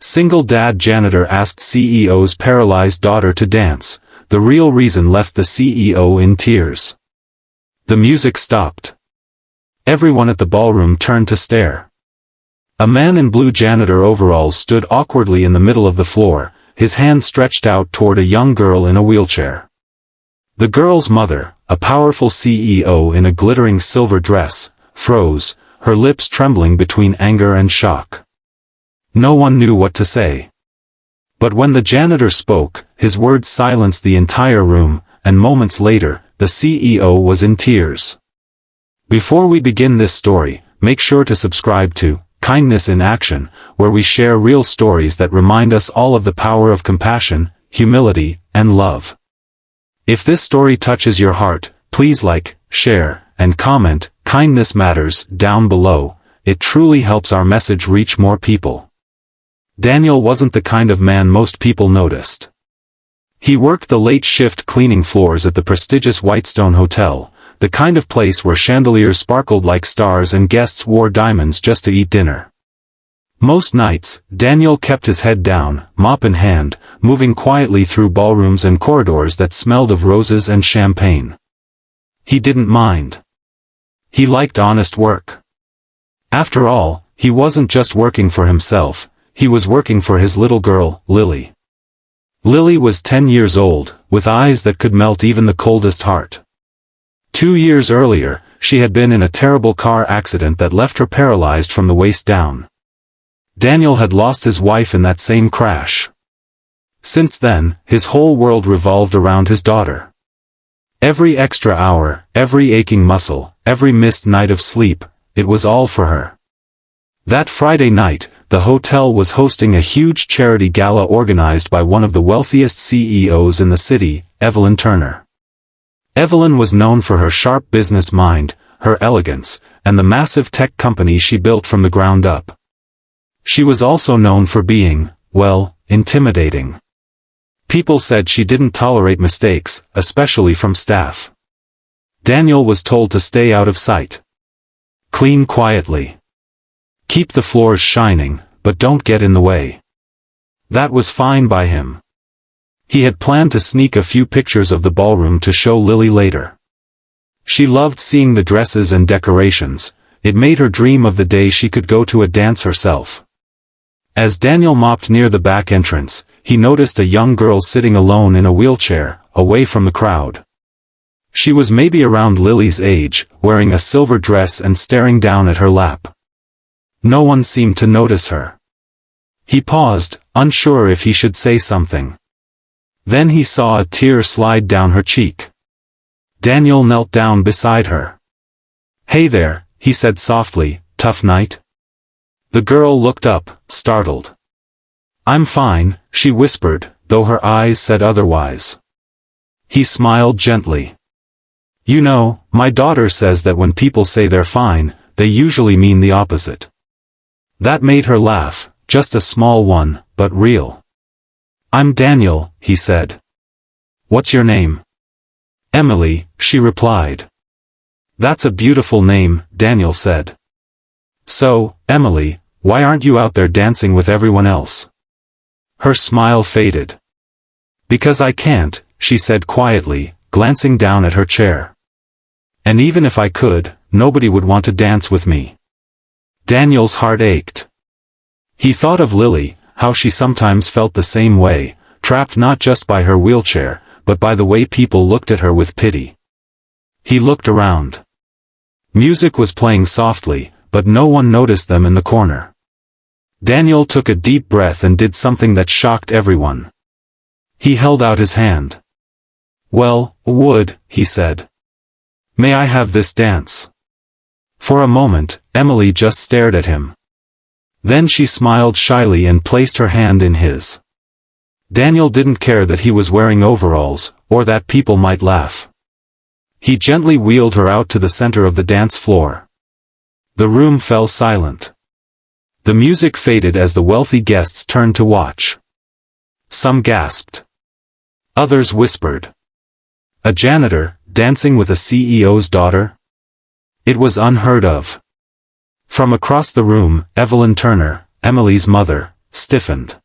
Single dad janitor asked CEO's paralyzed daughter to dance. The real reason left the CEO in tears. The music stopped. Everyone at the ballroom turned to stare. A man in blue janitor overalls stood awkwardly in the middle of the floor, his hand stretched out toward a young girl in a wheelchair. The girl's mother, a powerful CEO in a glittering silver dress, froze, her lips trembling between anger and shock. No one knew what to say. But when the janitor spoke, his words silenced the entire room, and moments later, the CEO was in tears. Before we begin this story, make sure to subscribe to Kindness in Action, where we share real stories that remind us all of the power of compassion, humility, and love. If this story touches your heart, please like, share, and comment "Kindness Matters" down below. It truly helps our message reach more people. Daniel wasn't the kind of man most people noticed. He worked the late shift cleaning floors at the prestigious Whitestone Hotel, the kind of place where chandeliers sparkled like stars and guests wore diamonds just to eat dinner. Most nights, Daniel kept his head down, mop in hand, moving quietly through ballrooms and corridors that smelled of roses and champagne. He didn't mind. He liked honest work. After all, he wasn't just working for himself, he was working for his little girl, Lily. Lily was 10 years old, with eyes that could melt even the coldest heart. 2 years earlier, she had been in a terrible car accident that left her paralyzed from the waist down. Daniel had lost his wife in that same crash. Since then, his whole world revolved around his daughter. Every extra hour, every aching muscle, every missed night of sleep, it was all for her. That Friday night, the hotel was hosting a huge charity gala organized by one of the wealthiest CEOs in the city, Evelyn Turner. Evelyn was known for her sharp business mind, her elegance, and the massive tech company she built from the ground up. She was also known for being, well, intimidating. People said she didn't tolerate mistakes, especially from staff. Daniel was told to stay out of sight. Clean quietly. Keep the floors shining, but don't get in the way. That was fine by him. He had planned to sneak a few pictures of the ballroom to show Lily later. She loved seeing the dresses and decorations, it made her dream of the day she could go to a dance herself. As Daniel mopped near the back entrance, he noticed a young girl sitting alone in a wheelchair, away from the crowd. She was maybe around Lily's age, wearing a silver dress and staring down at her lap. No one seemed to notice her. He paused, unsure if he should say something. Then he saw a tear slide down her cheek. Daniel knelt down beside her. "Hey there," he said softly, "tough night?" The girl looked up, startled. "I'm fine," she whispered, though her eyes said otherwise. He smiled gently. "You know, my daughter says that when people say they're fine, they usually mean the opposite." That made her laugh, just a small one, but real. "I'm Daniel," he said. "What's your name?" "Emily," she replied. "That's a beautiful name," Daniel said. "So, Emily, why aren't you out there dancing with everyone else?" Her smile faded. "Because I can't," she said quietly, glancing down at her chair. "And even if I could, nobody would want to dance with me." Daniel's heart ached. He thought of Lily, how she sometimes felt the same way, trapped not just by her wheelchair, but by the way people looked at her with pity. He looked around. Music was playing softly, but no one noticed them in the corner. Daniel took a deep breath and did something that shocked everyone. He held out his hand. "Well, would," he said. "May I have this dance?" For a moment, Emily just stared at him. Then she smiled shyly and placed her hand in his. Daniel didn't care that he was wearing overalls, or that people might laugh. He gently wheeled her out to the center of the dance floor. The room fell silent. The music faded as the wealthy guests turned to watch. Some gasped. Others whispered. A janitor, dancing with a CEO's daughter? It was unheard of. From across the room, Evelyn Turner, Emily's mother, stiffened.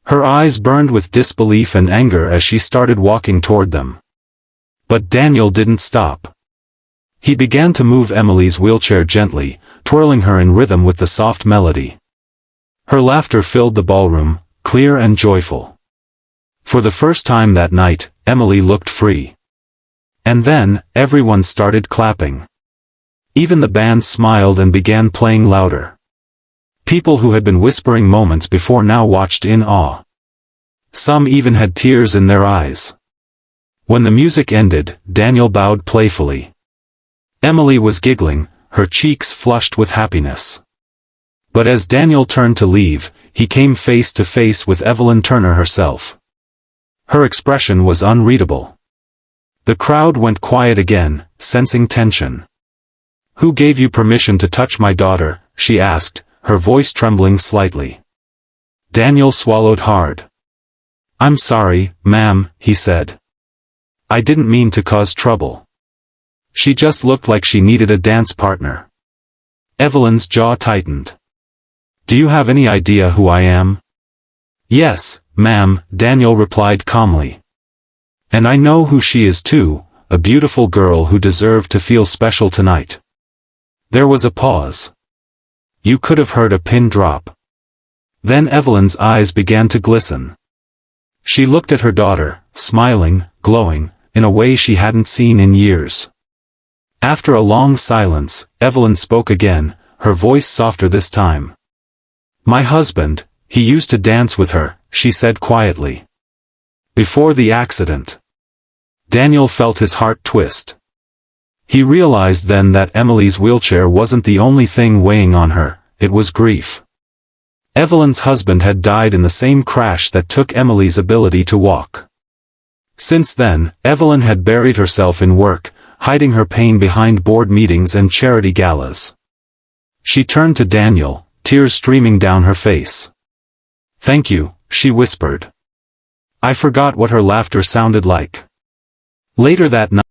Her eyes burned with disbelief and anger as she started walking toward them. But Daniel didn't stop. He began to move Emily's wheelchair gently, twirling her in rhythm with the soft melody. Her laughter filled the ballroom, clear and joyful. For the first time that night, Emily looked free. And then, everyone started clapping. Even the band smiled and began playing louder. People who had been whispering moments before now watched in awe. Some even had tears in their eyes. When the music ended, Daniel bowed playfully. Emily was giggling, her cheeks flushed with happiness. But as Daniel turned to leave, he came face to face with Evelyn Turner herself. Her expression was unreadable. The crowd went quiet again, sensing tension. "Who gave you permission to touch my daughter?" she asked, her voice trembling slightly. Daniel swallowed hard. "I'm sorry, ma'am," he said. "I didn't mean to cause trouble. She just looked like she needed a dance partner." Evelyn's jaw tightened. "Do you have any idea who I am?" "Yes, ma'am," Daniel replied calmly. "And I know who she is too, a beautiful girl who deserved to feel special tonight." There was a pause. You could have heard a pin drop. Then Evelyn's eyes began to glisten. She looked at her daughter, smiling, glowing, in a way she hadn't seen in years. After a long silence, Evelyn spoke again, her voice softer this time. "My husband, he used to dance with her," she said quietly. "Before the accident." Daniel felt his heart twist. He realized then that Emily's wheelchair wasn't the only thing weighing on her, it was grief. Evelyn's husband had died in the same crash that took Emily's ability to walk. Since then, Evelyn had buried herself in work, hiding her pain behind board meetings and charity galas. She turned to Daniel, tears streaming down her face. "Thank you," she whispered. I forgot what her laughter sounded like. Later that night,